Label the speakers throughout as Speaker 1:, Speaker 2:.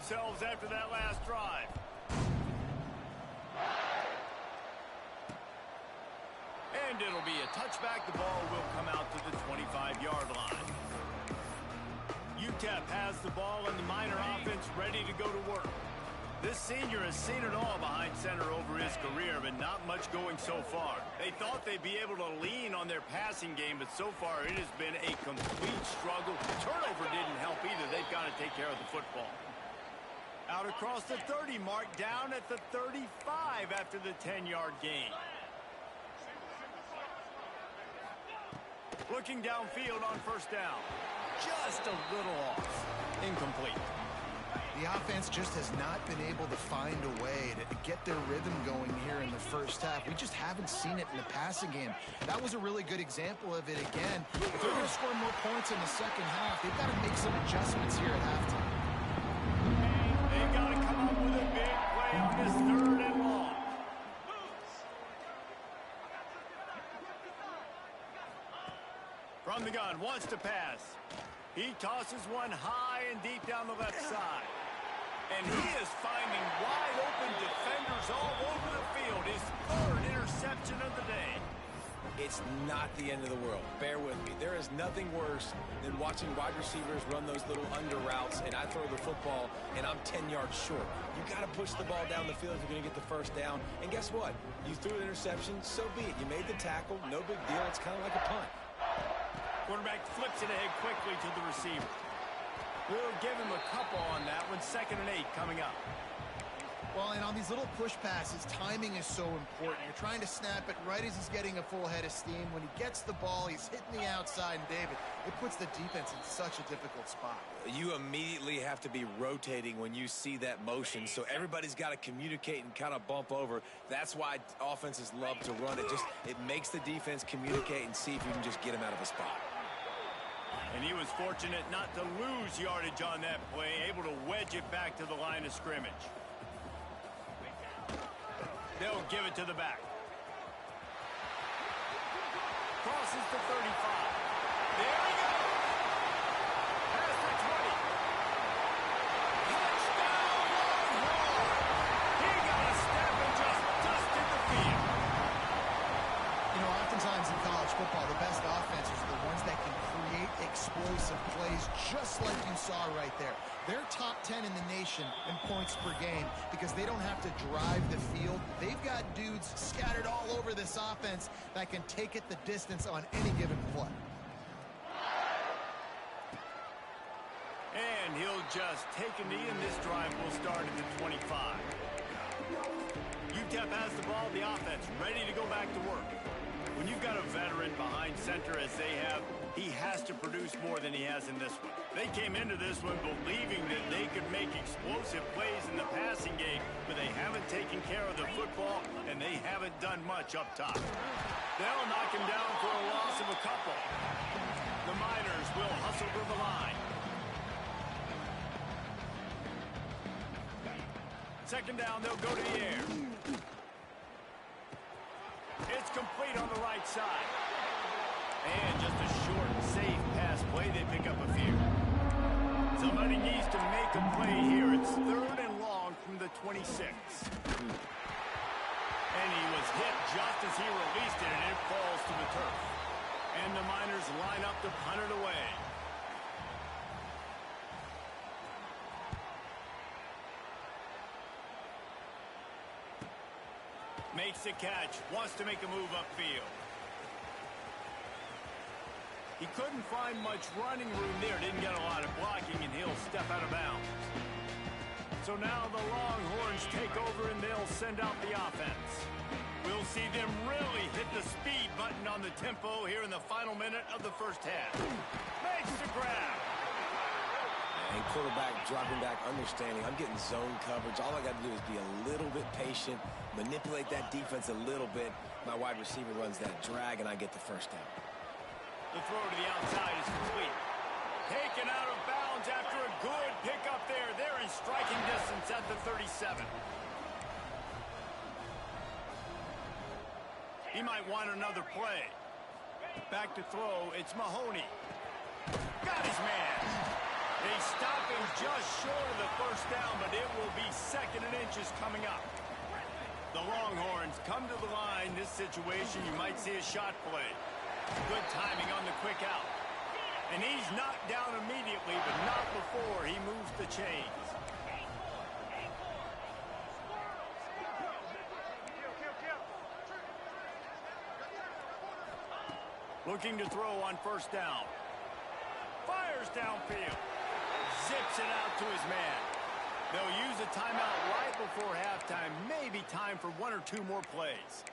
Speaker 1: themselves after that last drive. And it'll be a touchback. The ball will come out to the 25-yard line. UTEP has the ball and the Miner offense ready to go to work. This senior has seen it all behind center over his career, but not much going so far. They thought they'd be able to lean on their passing game, but so far it has been a complete struggle. Turnover didn't help either. They've got to take care of the football. Out across the 30 mark, down at the 35 after the 10-yard gain. Looking downfield on first down. Just a little off. Incomplete.
Speaker 2: The offense just has not been able to find a way to get their rhythm going here in the first half. We just haven't seen it in the passing game. That was a really good example of it again. If they're going to score more points in the second half, they've got to make some adjustments here at halftime.
Speaker 1: They've got to come up with a big play on this 3rd and long. From the gun, wants to pass. He tosses one high and deep down the left side. And he is finding wide open defenders all over the field. His 3rd interception of the day.
Speaker 3: It's not the end of the world. Bear with me. There is nothing worse than watching wide receivers run those little under routes, and I throw the football, and I'm 10 yards short. You got to push the ball down the field if you're going to get the first down. And guess what? You threw an interception, so be it. You made the tackle, no big deal. It's kind of like a punt.
Speaker 1: Quarterback flips it ahead quickly to the receiver. We'll give him a couple on that one. 2nd and 8 coming up.
Speaker 2: Well, and on these little push passes, timing is so important. You're trying to snap it right as he's getting a full head of steam. When he gets the ball, he's hitting the outside, and David, it puts the defense in such a difficult spot.
Speaker 3: You immediately have to be rotating when you see that motion, so everybody's got to communicate and kind of bump over. That's why offenses love to run it. It makes the defense communicate and see if you can just get him out of a spot.
Speaker 1: And he was fortunate not to lose yardage on that play, able to wedge it back to the line of scrimmage. They'll give it to the back. Crosses the 35. There he goes. Past the 20. Touchdown, Longhorn. He got a step and just dusted the field.
Speaker 2: You know, oftentimes in college football, the best offenses are the ones that can create explosive plays just like you saw right there. They're top 10 in the nation in points per game because they don't have to drive the field. They've got dudes scattered all over this offense that can take it the distance on any given play.
Speaker 1: And he'll just take a knee, and this drive will start at the 25. UTEP has the ball, the offense ready to go back to work. When you've got a veteran behind center as they have, he has to produce more than he has in this one. They came into this one believing that they could make explosive plays in the passing game, but they haven't taken care of the football, and they haven't done much up top. They'll knock him down for a loss of a couple. The Miners will hustle to the line. 2nd down, they'll go to the air. It's complete on the right side. And just a short, safe pass play. They pick up a few. Somebody needs to make a play here. It's 3rd and long from the 26. And he was hit just as he released it, and it falls to the turf. And the Miners line up to punt it away. Makes the catch, wants to make a move upfield. He couldn't find much running room there, didn't get a lot of blocking, and he'll step out of bounds. So now the Longhorns take over, and they'll send out the offense. We'll see them really hit the speed button on the tempo here in the final minute of the first half. Makes the grab.
Speaker 3: And quarterback dropping back, understanding. I'm getting zone coverage. All I got to do is be a little bit patient, manipulate that defense a little bit. My wide receiver runs that drag, and I get the first down.
Speaker 1: The throw to the outside is complete. Taken out of bounds after a good pickup there. They're in striking distance at the 37. He might want another play. Back to throw, it's Mahoney. Got his man. They stop him just short of the first down, but it will be 2nd and inches coming up. The Longhorns come to the line. This situation, you might see a shot play. Good timing on the quick out. And he's knocked down immediately, but not before he moves the chains. Looking to throw on first down. Fires downfield. Zips it out to his man. They'll use a timeout right before halftime. Maybe time for 1 or 2 more plays.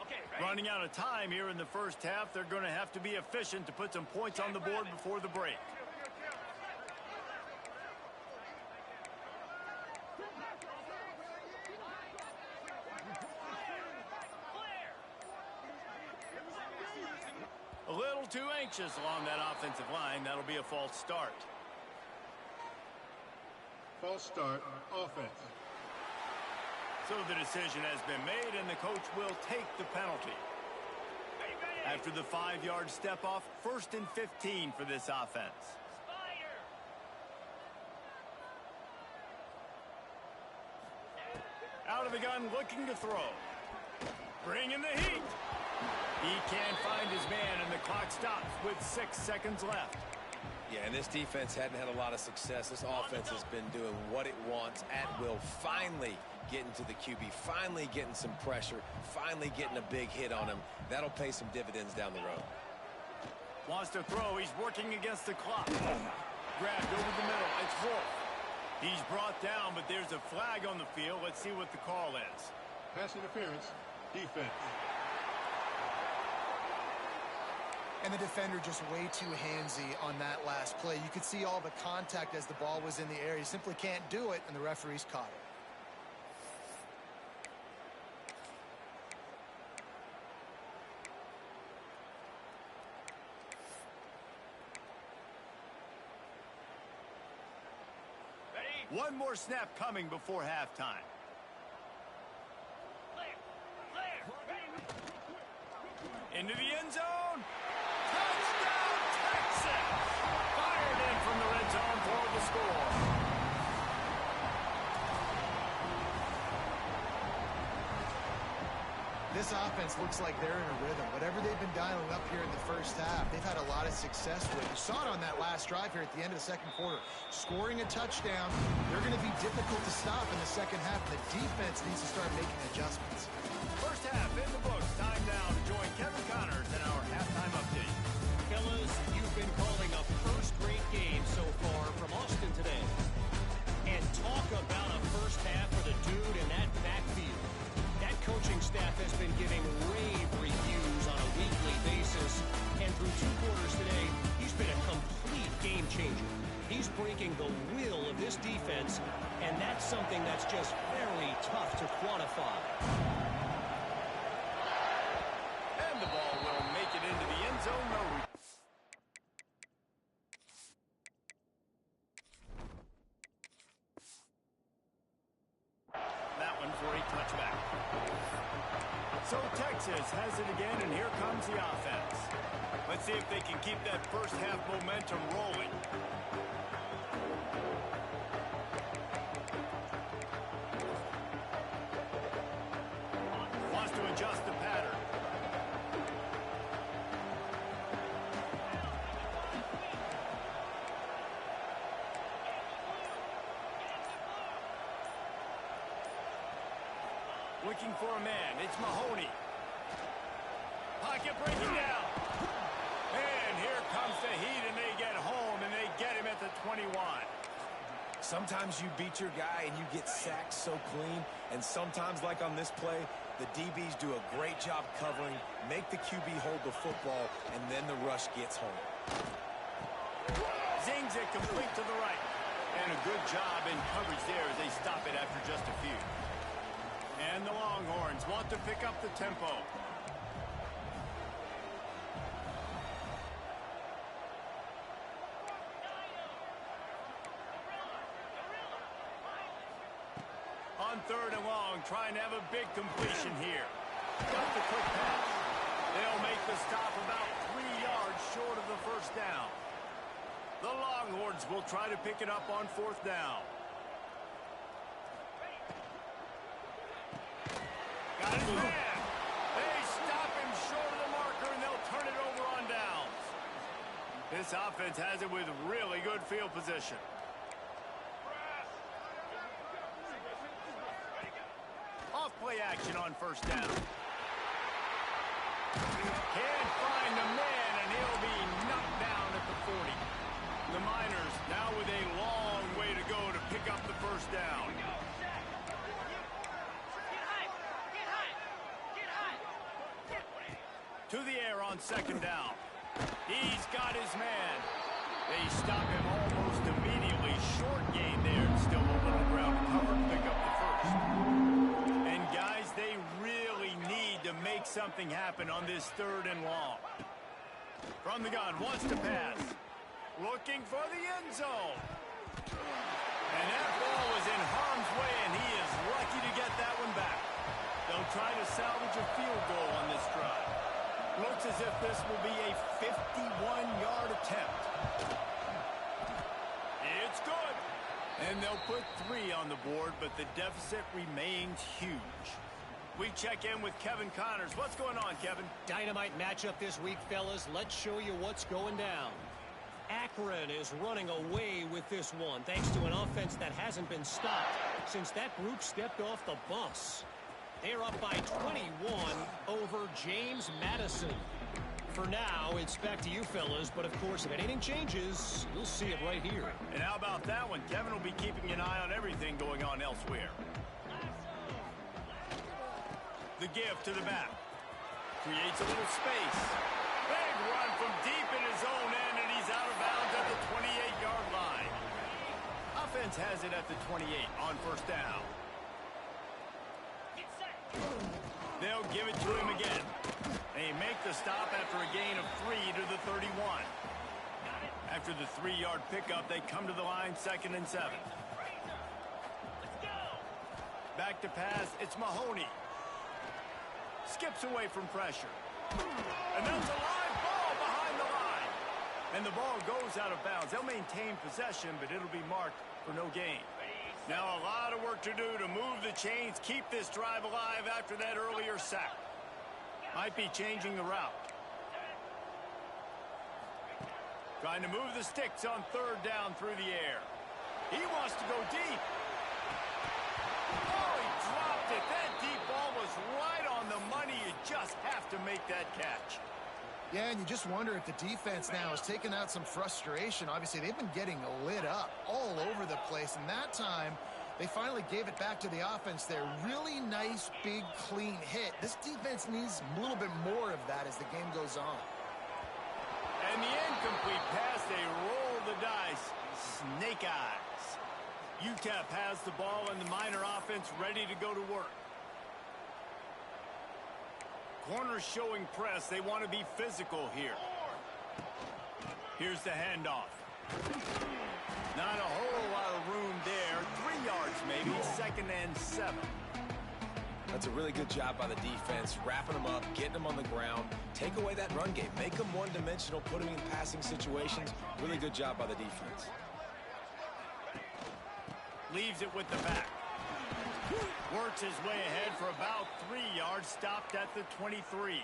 Speaker 4: Okay,
Speaker 1: running out of time here in the first half. They're going to have to be efficient to put some points on the board before the break. A little too anxious along that offensive line. That'll be a false start.
Speaker 5: False start, offense.
Speaker 1: So the decision has been made, and the coach will take the penalty. After the 5-yard step off, 1st and 15 for this offense. Out of the gun, looking to throw. Bringing the heat. He can't find his man, and the clock stops with 6 seconds left.
Speaker 3: Yeah, and this defense hadn't had a lot of success. This offense has been doing what it wants at will. Finally getting to the QB, finally getting some pressure, finally getting a big hit on him. That'll pay some dividends down the road.
Speaker 1: Wants to throw. He's working against the clock. Grabbed over the middle. It's Wolf. He's brought down, but there's a flag on the field. Let's see what the call is.
Speaker 5: Pass interference, defense.
Speaker 2: And the defender just way too handsy on that last play. You could see all the contact as the ball was in the air. He simply can't do it, and the referee's caught it.
Speaker 1: One more snap coming before halftime. Into the end zone. Touchdown, Texas! Fired in from the red zone for the score.
Speaker 2: This offense looks like they're in a rhythm. Whatever they've been dialing up here in the first half, they've had a lot of success with. You saw it on that last drive here at the end of the second quarter. Scoring a touchdown, they're going to be difficult to stop in the second half. The defense needs to start making adjustments.
Speaker 1: First half in the books. Time now to join Kevin Connors in our halftime update.
Speaker 4: Fellas, you've been calling a first-rate game so far from Austin today. And talk about a first half for the dude in that backfield. That coaching staff has been giving rave reviews on a weekly basis. And through 2 quarters today, he's been a complete game changer. He's breaking the will of this defense, and that's something that's just very tough to quantify.
Speaker 1: And the ball will make it into the end zone. That one for a touchback. So Texas has it again, and here comes the offense. Let's see if they can keep that first half momentum rolling. Wants to adjust the pattern. Looking for a man. It's Mahoney. Pocket breaking down. And here comes the heat, and they get home, and they get him at the 21.
Speaker 3: Sometimes you beat your guy and you get sacked so clean, and sometimes, like on this play, the DBs do a great job covering, make the QB hold the football, and then the rush gets home.
Speaker 1: Zings it complete to the right. And a good job in coverage there as they stop it after just a few. And the Longhorns want to pick up the tempo. On 3rd and long, trying to have a big completion here. Got the quick pass. They'll make the stop about 3 yards short of the first down. The Longhorns will try to pick it up on fourth down. Got his man. They stop him short of the marker, and they'll turn it over on downs. This offense has it with really good field position. Off play action on first down. Can't find the man, and he'll be knocked down at the 40. The Miners now with a long way to go to pick up the first down. To the air on second down. He's got his man. They stop him almost immediately. Short gain there. Still a little ground to cover to pick up the first. And guys, they really need to make something happen on this third and long. From the gun, wants to pass. Looking for the end zone. And that ball was in harm's way, and he is lucky to get that one back. They'll try to salvage a field goal on this drive. Looks as if this will be a 51-yard attempt. It's good. And they'll put 3 on the board, but the deficit remains huge. We check in with Kevin Connors. What's going on, Kevin?
Speaker 4: Dynamite matchup this week, fellas. Let's show you what's going down. Akron is running away with this one, thanks to an offense that hasn't been stopped since that group stepped off the bus. They're up by 21 over James Madison. For now, it's back to you fellas, but of course, if anything changes, you'll see it right here.
Speaker 1: And how about that one? Kevin will be keeping an eye on everything going on elsewhere. The give to the back. Creates a little space. Big run from deep in his own end, and he's out of bounds at the 28-yard line. Offense has it at the 28 on first down. They'll give it to him again. They make the stop after a gain of 3 to the 31. After the 3-yard pickup, they come to the line, 2nd and 7. Back to pass, it's Mahoney. Skips away from pressure. And that's a live ball behind the line. And the ball goes out of bounds. They'll maintain possession, but it'll be marked for no gain. Now a lot of work to do to move the chains, keep this drive alive after that earlier sack. Might be changing the route. Trying to move the sticks on third down through the air. He wants to go deep. Oh, he dropped it. That deep ball was right on the money. You just have to make that catch.
Speaker 2: Yeah, and you just wonder if the defense now has taken out some frustration. Obviously, they've been getting lit up all over the place, and that time they finally gave it back to the offense there. Really nice, big, clean hit. This defense needs a little bit more of that as the game goes on.
Speaker 1: And the incomplete pass, they roll the dice. Snake eyes. UTEP has the ball, and the Miner offense ready to go to work. Corners showing press. They want to be physical here. Here's the handoff. Not a whole lot of room there. 3 yards maybe. 2nd and 7.
Speaker 3: That's a really good job by the defense, wrapping them up, getting them on the ground. Take away that run game. Make them one-dimensional, put them in passing situations. Really good job by the defense.
Speaker 1: Leaves it with the back. Works his way ahead for about 3 yards, stopped at the 23.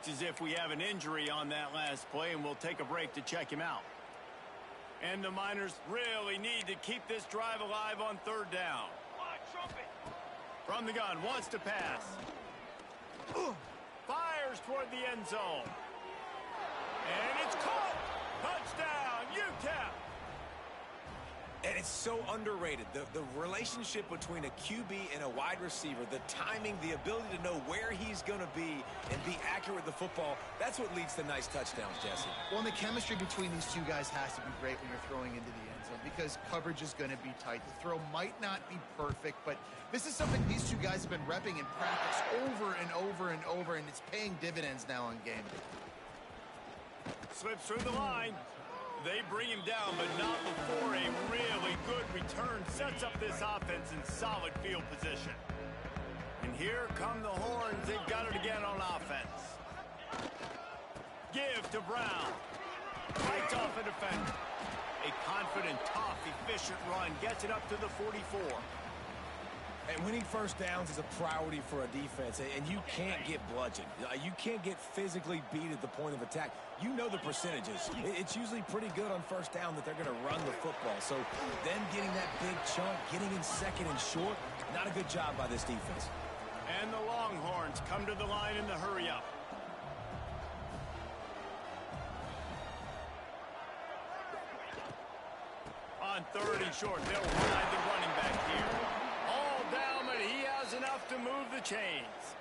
Speaker 1: It's as if we have an injury on that last play, and we'll take a break to check him out. And the Miners really need to keep this drive alive on third down. From the gun, wants to pass. Fires toward the end zone. And it's caught! Touchdown, UTEP!
Speaker 3: And it's so underrated. The relationship between a QB and a wide receiver, the timing, the ability to know where he's going to be and be accurate with the football, that's what leads to nice touchdowns, Jesse.
Speaker 2: Well, and the chemistry between these two guys has to be great when you're throwing into the end zone because coverage is going to be tight. The throw might not be perfect, but this is something these two guys have been repping in practice over and over and over, and it's paying dividends now on game day.
Speaker 1: Slips through the line. They bring him down, but not before a really good return sets up this offense in solid field position. And here come the horns. They've got it again on offense. Give to Brown. Fights off a defender. A confident, tough, efficient run. Gets it up to the 44.
Speaker 3: And winning first downs is a priority for a defense, and you can't get bludgeoned. You can't get physically beat at the point of attack. You know the percentages. It's usually pretty good on first down that they're going to run the football. So them getting that big chunk, getting in second and short, not a good job by this defense.
Speaker 1: And the Longhorns come to the line in the hurry-up. On third and short, they'll ride the running back here. All down, but he has enough to move the chains.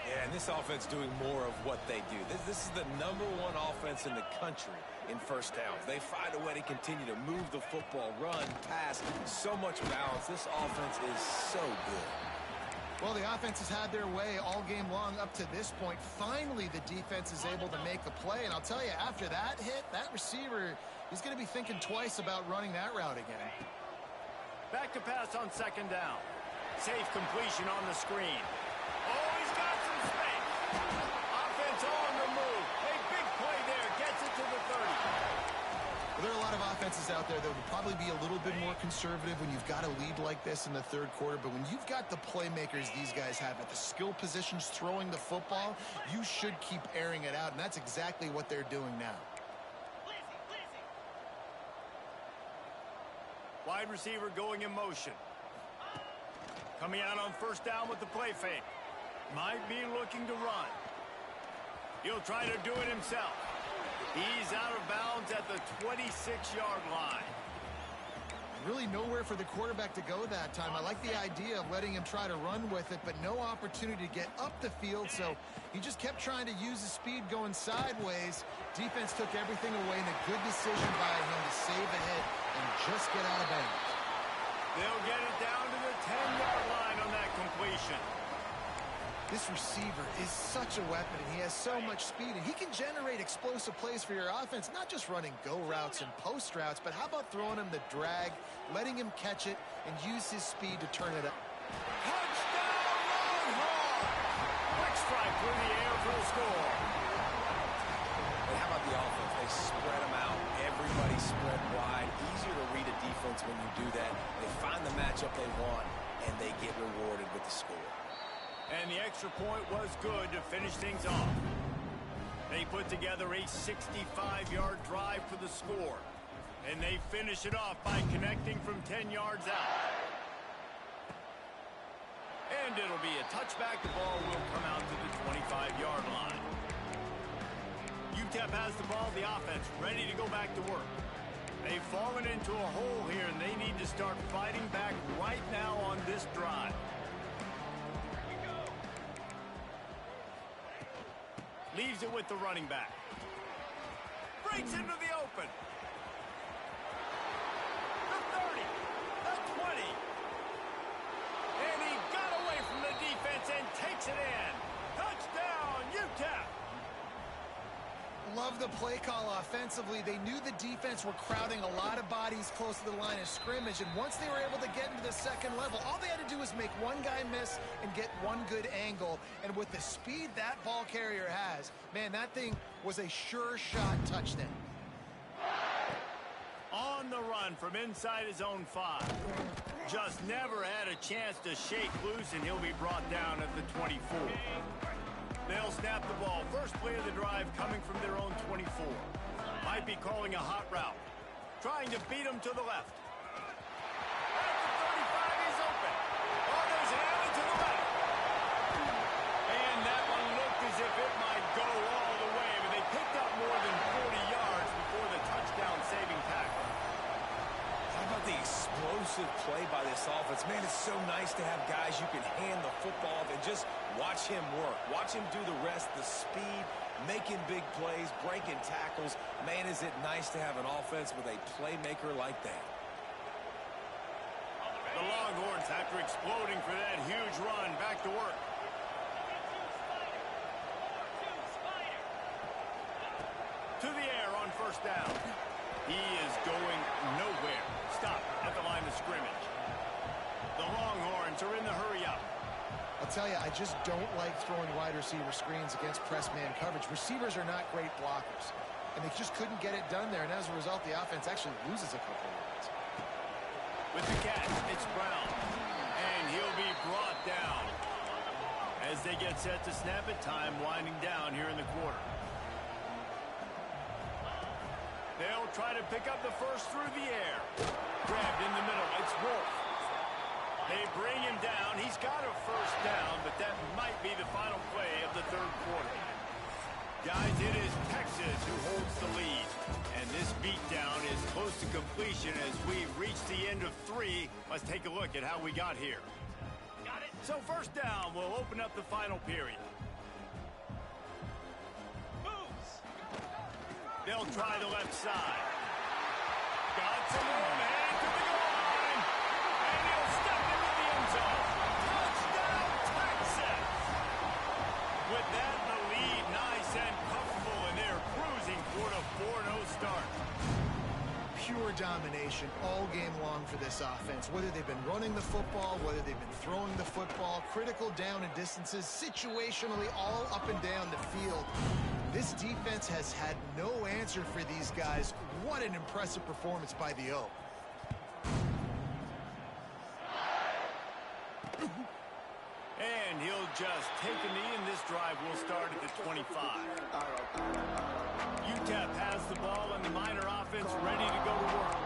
Speaker 3: Yeah, and this offense doing more of what they do. This is the #1 offense in the country in first downs. They find a way to continue to move the football, run, pass, so much balance. This offense is so good.
Speaker 2: Well, the offense has had their way all game long up to this point. Finally, the defense is able to make a play. And I'll tell you, after that hit, that receiver is going to be thinking twice about running that route again.
Speaker 1: Back to pass on second down. Safe completion on the screen. Oh, he's got some space. Offense on the move. A big play there. Gets it to the 30.
Speaker 2: Well, there are a lot of offenses out there that would probably be a little bit more conservative when you've got a lead like this in the third quarter. But when you've got the playmakers these guys have at the skill positions throwing the football, you should keep airing it out. And that's exactly what they're doing now.
Speaker 1: Wide receiver going in motion. Coming out on first down with the play fake. Might be looking to run. He'll try to do it himself. He's out of bounds at the 26-yard line.
Speaker 2: Really nowhere for the quarterback to go that time. I like the idea of letting him try to run with it, but no opportunity to get up the field, so he just kept trying to use his speed going sideways. Defense took everything away, and a good decision by him to save a hit and just get out of bounds.
Speaker 1: They'll get it down to the 10-yard line on that completion.
Speaker 2: This receiver is such a weapon, and he has so much speed, and he can generate explosive plays for your offense, not just running go routes and post routes, but how about throwing him the drag, letting him catch it, and use his speed to turn it up.
Speaker 1: Touchdown, Longhorns! Quick strike through the air for the score.
Speaker 3: And how about the offense? They spread them out. Everybody spread wide. Easier to read a defense when you do that. They find the matchup they want, and they get rewarded with the score.
Speaker 1: And the extra point was good to finish things off. They put together a 65-yard drive for the score. And they finish it off by connecting from 10 yards out. And it'll be a touchback. The ball will come out to the 25-yard line. UTEP has the ball, the offense, ready to go back to work. They've fallen into a hole here, and they need to start fighting back right now on this drive. Leaves it with the running back. Breaks into the open. The 30. The 20. And he got away from the defense and takes it in. Touchdown, UTEP.
Speaker 2: Love the play call offensively. They knew the defense were crowding a lot of bodies close to the line of scrimmage, and once they were able to get into the second level, all they had to do was make one guy miss and get one good angle. And with the speed that ball carrier has, man, that thing was a sure shot touchdown.
Speaker 1: On the run from inside his own 5. Just never had a chance to shake loose, and he'll be brought down at the 24. They'll snap the ball. First play of the drive coming from their own 24. Might be calling a hot route. Trying to beat him to the left. At the 35, he's open. Oh, there's an alley to the left. And that one looked as if it might go all the way, but they picked up more than 40 yards before the touchdown-saving tackle.
Speaker 3: How about the explosive play by this offense? Man, it's so nice to have guys you can hand the football and just watch him work. Watch him do the rest, the speed, making big plays, breaking tackles. Man, is it nice to have an offense with a playmaker like that.
Speaker 1: The Longhorns, after exploding for that huge run, back to work. To the air on first down. He is going nowhere. Stop at the line of scrimmage. The Longhorns are in the hurry-up.
Speaker 2: I'll tell you, I just don't like throwing wide receiver screens against press man coverage. Receivers are not great blockers, and they just couldn't get it done there, and as a result, the offense actually loses a couple of yards.
Speaker 1: With the catch, it's Brown, and he'll be brought down as they get set to snap it. Time winding down here in the quarter. They'll try to pick up the first through the air. Grabbed in the middle. It's Wolf. They bring him down. He's got a first down, but that might be the final play of the third quarter. Guys, it is Texas who holds the lead. And this beatdown is close to completion as we reach the end of 3. Let's take a look at how we got here. Got it. So first down will open up the final period. They'll try the left side. Got some room, heading to the goal line. And he'll step into the end zone. Touchdown, Texas! With that, the lead nice and comfortable, and they're cruising toward a 4-0 start.
Speaker 2: Pure domination all game long for this offense. Whether they've been running the football, whether they've been throwing the football, critical down and distances, situationally all up and down the field. This defense has had no answer for these guys. What an impressive performance by the O.
Speaker 1: And he'll just take a knee, and this drive will start at the 25. UTEP has the ball, and the Miner offense ready to go to work.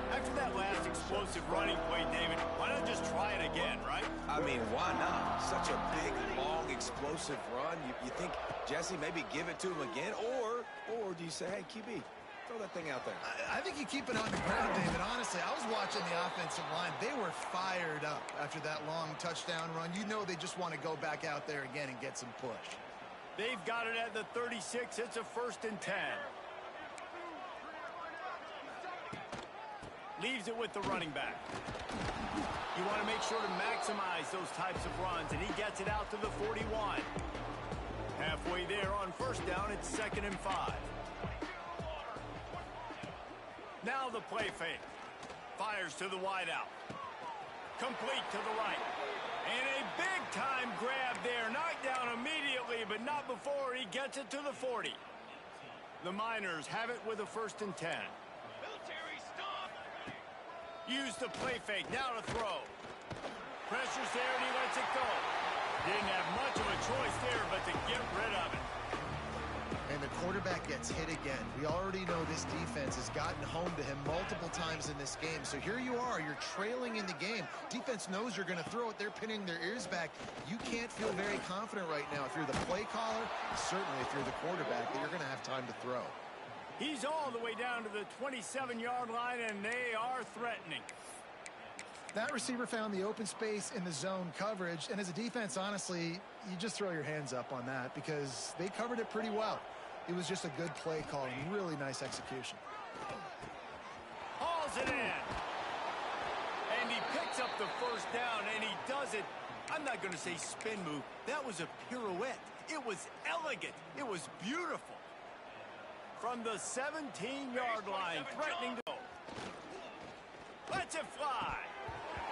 Speaker 1: After that last explosive running play, David, why not just try it again, right?
Speaker 3: I mean, why not? Such a big, long, explosive run. You think, Jesse, maybe give it to him again? Or do you say, hey, QB, throw that thing out there?
Speaker 2: I think you keep it on the ground, David. Honestly, I was watching the offensive line. They were fired up after that long touchdown run. You know they just want to go back out there again and get some push.
Speaker 1: They've got it at the 36. It's a 1st and 10. Leaves it with the running back. You want to make sure to maximize those types of runs, and he gets it out to the 41. Halfway there on first down, it's 2nd and 5. Now the play fake. Fires to the wideout. Complete to the right. And a big-time grab there. Knocked down immediately, but not before he gets it to the 40. The Miners have it with a 1st and 10. Use the play fake, now to throw. Pressure's there and he lets it go. Didn't have much of a choice there but to get rid of it.
Speaker 2: And the quarterback gets hit again. We already know this defense has gotten home to him multiple times in this game. So here you are, you're trailing in the game. Defense knows you're going to throw it. They're pinning their ears back. You can't feel very confident right now if you're the play caller, certainly if you're the quarterback, that you're going to have time to throw.
Speaker 1: He's all the way down to the 27-yard line, and they are threatening.
Speaker 2: That receiver found the open space in the zone coverage, and as a defense, honestly, you just throw your hands up on that because they covered it pretty well. It was just a good play call and really nice execution.
Speaker 1: Hauls it in. And he picks up the first down, and he does it. I'm not going to say spin move. That was a pirouette. It was elegant. It was beautiful. From the 17-yard line, threatening to go. Lets it fly.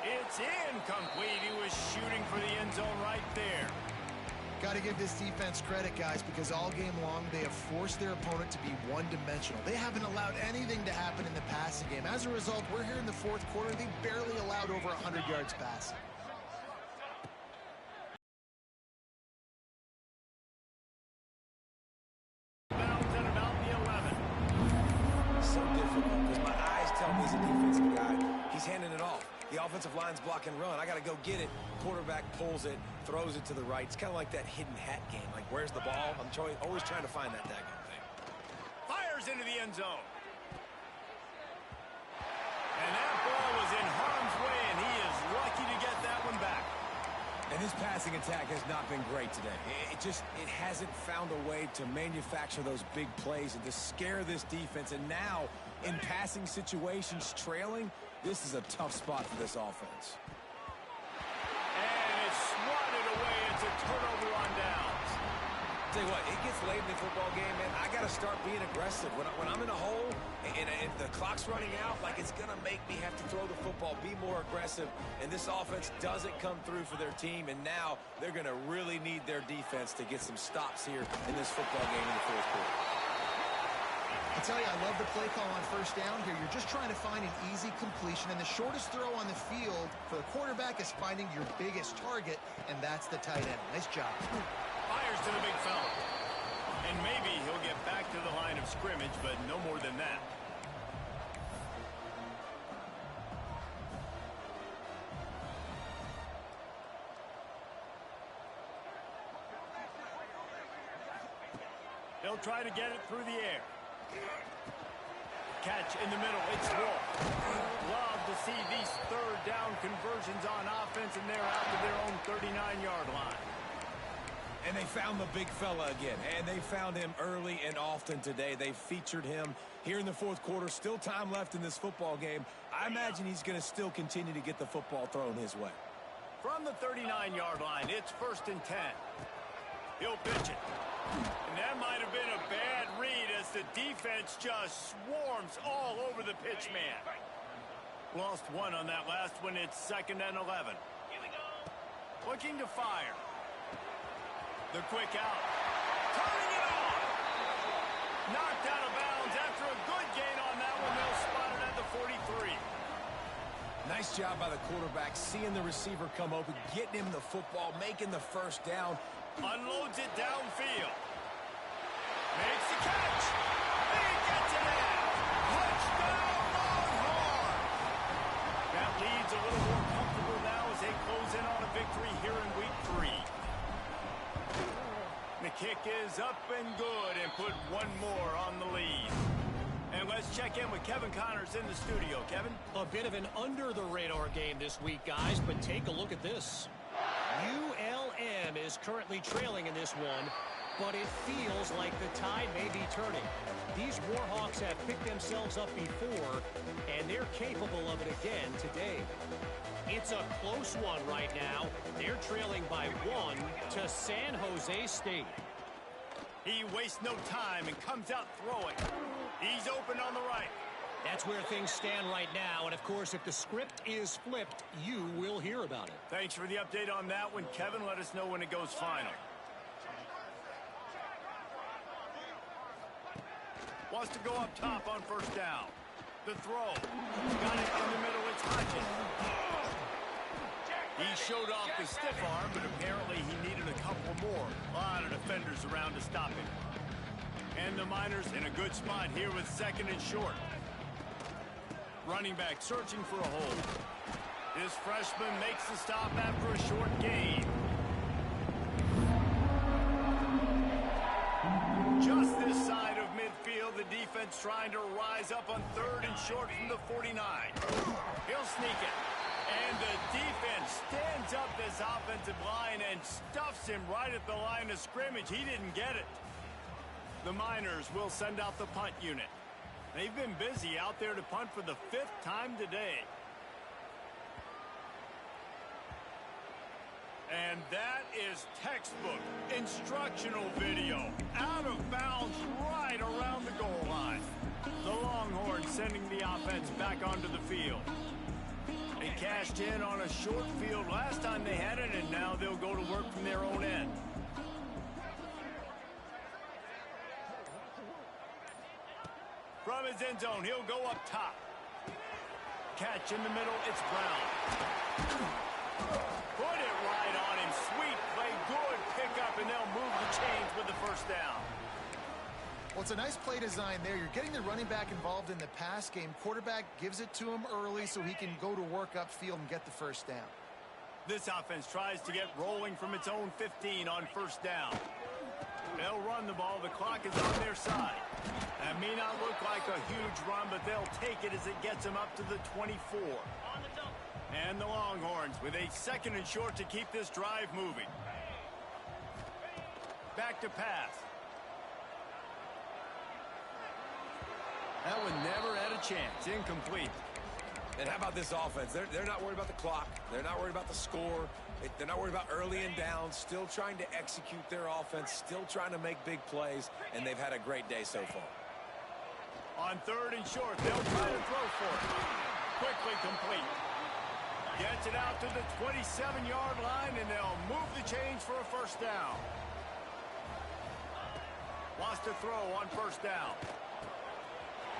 Speaker 1: It's incomplete. He was shooting for the end zone right there.
Speaker 2: Got to give this defense credit, guys, because all game long they have forced their opponent to be one-dimensional. They haven't allowed anything to happen in the passing game. As a result, we're here in the fourth quarter. They barely allowed over 100 yards passing.
Speaker 3: So difficult because my eyes tell me he's a defensive guy. He's handing it off. The offensive line's block and run. I got to go get it. Quarterback pulls it, throws it to the right. It's kind of like that hidden hat game. Like, where's the ball? I'm always trying to find that daggone thing.
Speaker 1: Fires into the end zone. And that ball was in harm's way, and he is lucky to get that one back.
Speaker 3: And this passing attack has not been great today. It hasn't found a way to manufacture those big plays and to scare this defense. And now, in passing situations, trailing, this is a tough spot for this offense.
Speaker 1: And it's swatted away. It's a turnover on downs.
Speaker 3: tell you what, it gets late in the football game, man. I got to start being aggressive. When I'm in a hole and the clock's running out, like it's going to make me have to throw the football, be more aggressive. And this offense doesn't come through for their team, and now they're going to really need their defense to get some stops here in this football game in the fourth quarter.
Speaker 2: I tell you, I love the play call on first down here. You're just trying to find an easy completion, and the shortest throw on the field for the quarterback is finding your biggest target, and that's the tight end. Nice job.
Speaker 1: Fires to the big fella. And maybe he'll get back to the line of scrimmage, but no more than that. They'll try to get it through the air. Catch in the middle. It's Wolf. Love to see these third down conversions on offense, and they're out to their own 39-yard line.
Speaker 3: And they found the big fella again, and they found him early and often today. They featured him here in the fourth quarter. Still time left in this football game. I imagine he's going to still continue to get the football thrown his way.
Speaker 1: From the 39-yard line, it's 1st and 10. He'll pitch it. And that might have been a bad read as the defense just swarms all over the pitch man. Lost one on that last one. It's 2nd and 11. Looking to fire. The quick out. Turning it on. Knocked out of bounds after a good gain on that one. They'll spot it at the 43.
Speaker 3: Nice job by the quarterback, seeing the receiver come open, getting him the football, making the first down.
Speaker 1: Unloads it downfield. Makes the catch. He gets it in. Touchdown, Longhorn. That lead's a little more comfortable now as they close in on a victory here in week 3. The kick is up and good and put one more on the lead. And let's check in with Kevin Connors in the studio. Kevin?
Speaker 4: A bit of an under-the-radar game this week, guys, but take a look at this. ULM is currently trailing in this one, but it feels like the tide may be turning. These Warhawks have picked themselves up before, and they're capable of it again today. It's a close one right now. They're trailing by 1 to San Jose State.
Speaker 1: He wastes no time and comes out throwing. He's open on the right.
Speaker 4: That's where things stand right now, and of course, if the script is flipped, you will hear about it.
Speaker 1: Thanks for the update on that one, Kevin. Let us know when it goes final. Wants to go up top on first down. The throw. Got it in the middle. It's Hodges. He showed off the stiff arm, but apparently he needed a couple more. A lot of defenders around to stop him. And the Miners in a good spot here with 2nd and short. Running back searching for a hole. This freshman makes the stop after a short gain. Just this side of midfield, the defense trying to rise up on 3rd and short from the 49. He'll sneak it. And the defense stands up this offensive line and stuffs him right at the line of scrimmage. He didn't get it. The Miners will send out the punt unit. They've been busy out there to punt for the 5th time today. And that is textbook instructional video. Out of bounds right around the goal line. The Longhorns sending the offense back onto the field. They cashed in on a short field last time they had it, and now they'll go to work from their own end. From his end zone, he'll go up top. Catch in the middle, it's Brown. Put it right on him. Sweet play, good pickup, and they'll move the chains with the first down.
Speaker 2: Well, it's a nice play design there. You're getting the running back involved in the pass game. Quarterback gives it to him early so he can go to work upfield and get the first down.
Speaker 1: This offense tries to get rolling from its own 15 on first down. They'll run the ball. The clock is on their side. That may not look like a huge run, but they'll take it as it gets them up to the 24. And the Longhorns with a 2nd and short to keep this drive moving. Back to pass. That one never had a chance. Incomplete.
Speaker 3: And how about this offense? They're not worried about the clock. They're not worried about the score. They're not worried about early and down. Still trying to execute their offense. Still trying to make big plays. And they've had a great day so far.
Speaker 1: On 3rd and short, they'll try to throw for it. Quickly complete. Gets it out to the 27-yard line, and they'll move the chains for a first down. Wants to throw on 1st down.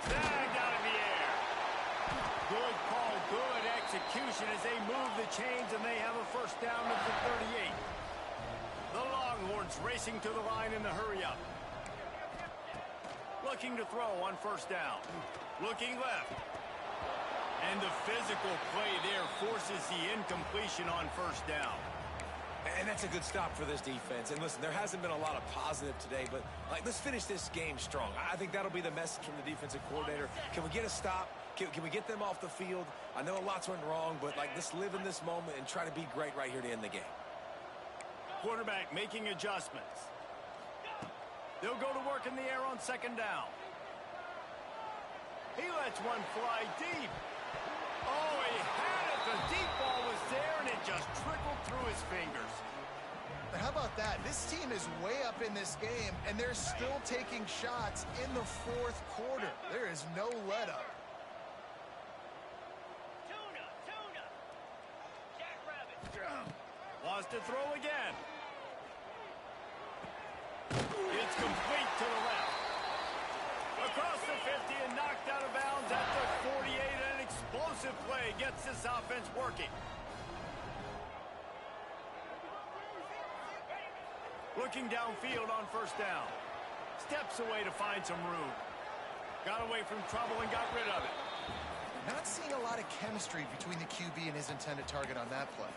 Speaker 1: Snagged out of the air. Good call, good execution as they move the chains, and they have a first down at the 38. The Longhorns racing to the line in the hurry-up. Looking to throw on 1st down. Looking left. And the physical play there forces the incompletion on 1st down.
Speaker 3: And that's a good stop for this defense. And listen, there hasn't been a lot of positive today, but let's finish this game strong. I think that'll be the message from the defensive coordinator. Can we get a stop? Can we get them off the field? I know lots went wrong, but let's live in this moment and try to be great right here to end the game.
Speaker 1: Quarterback making adjustments. They'll go to work in the air on 2nd down. He lets one fly deep. Oh, he had it. The deep ball was there, and it just trickled through his fingers.
Speaker 2: But how about that? This team is way up in this game, and they're still taking shots in the 4th quarter. There is no let-up.
Speaker 1: Wants to throw again. It's complete to the left. Across the 50 and knocked out of bounds at the 48. An explosive play gets this offense working. Looking downfield on 1st down. Steps away to find some room. Got away from trouble and got rid of it.
Speaker 2: Not seeing a lot of chemistry between the QB and his intended target on that play.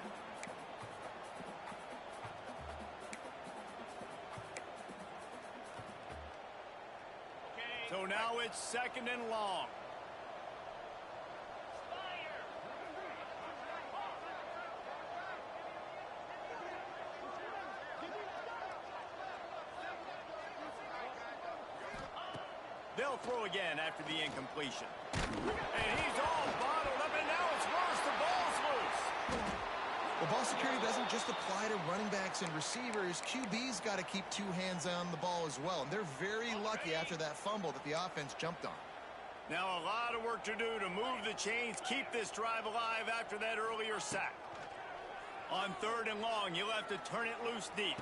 Speaker 1: So now it's 2nd and long. They'll throw again after the incompletion. And he's all bottled up, and now it's worse. The ball's loose.
Speaker 2: Well, ball security doesn't just apply to running backs and receivers. QB's got to keep 2 hands on the ball as well. And they're very lucky after that fumble that the offense jumped on.
Speaker 1: Now a lot of work to do to move the chains, keep this drive alive after that earlier sack. On 3rd and long, you'll have to turn it loose deep.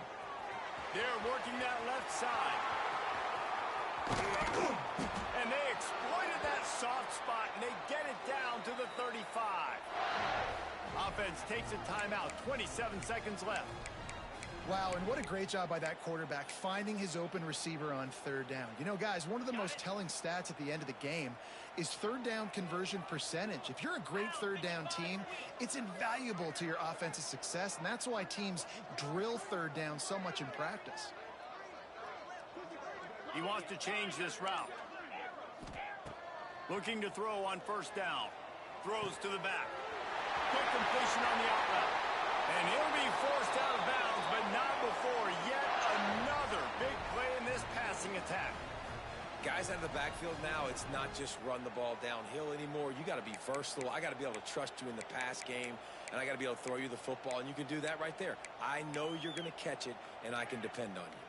Speaker 1: They're working that left side. And they exploited that soft spot, and they get it down to the 35. Offense takes a timeout, 27 seconds left.
Speaker 2: Wow, and what a great job by that quarterback finding his open receiver on 3rd down. You know, guys, one of the most telling stats at the end of the game is 3rd down conversion percentage. If you're a great 3rd down team, it's invaluable to your offensive success, and that's why teams drill 3rd down so much in practice.
Speaker 1: He wants to change this route. Looking to throw on 1st down. Throws to the back. Quick completion on the out route. And he'll be forced out of bounds, but not before yet another big play in this passing attack.
Speaker 3: Guys out of the backfield now, it's not just run the ball downhill anymore. You got to be versatile. I got to be able to trust you in the pass game, and I got to be able to throw you the football, and you can do that right there. I know you're going to catch it, and I can depend on you.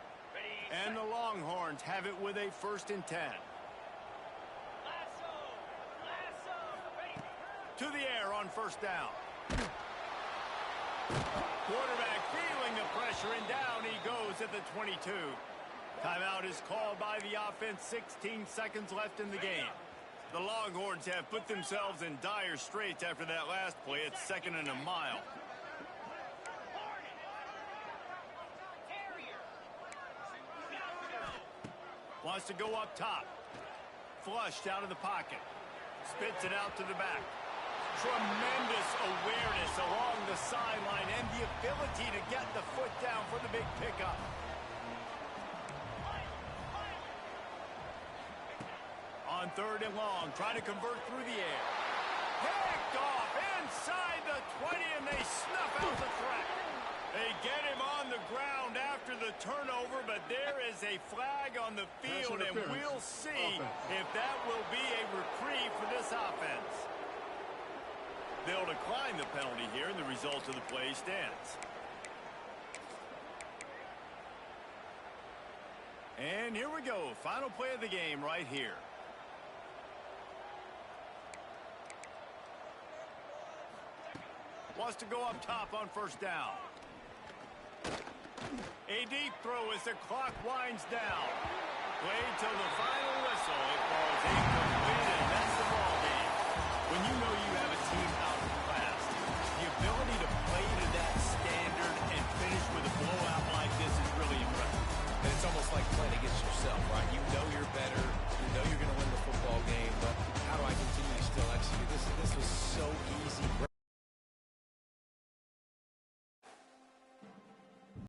Speaker 1: And the Longhorns have it with a 1st and 10. To the air on 1st down. Quarterback feeling the pressure, and down he goes at the 22. Timeout is called by the offense. 16 seconds left in the game. The Longhorns have put themselves in dire straits after that last play. It's 2nd and a mile. Wants to go up top. Flushed out of the pocket. Spits it out to the back. Tremendous awareness along the sideline and the ability to get the foot down for the big pickup. On 3rd and long, trying to convert through the air. Picked off inside the 20, and they snuff out the threat. They get him on the ground after the turnover, but there is a flag on the field, and we'll see if that will be a reprieve for this offense. They'll decline the penalty here, and the result of the play stands. And here we go. Final play of the game right here. Wants to go up top on first down. A deep throw as the clock winds down. Played till the final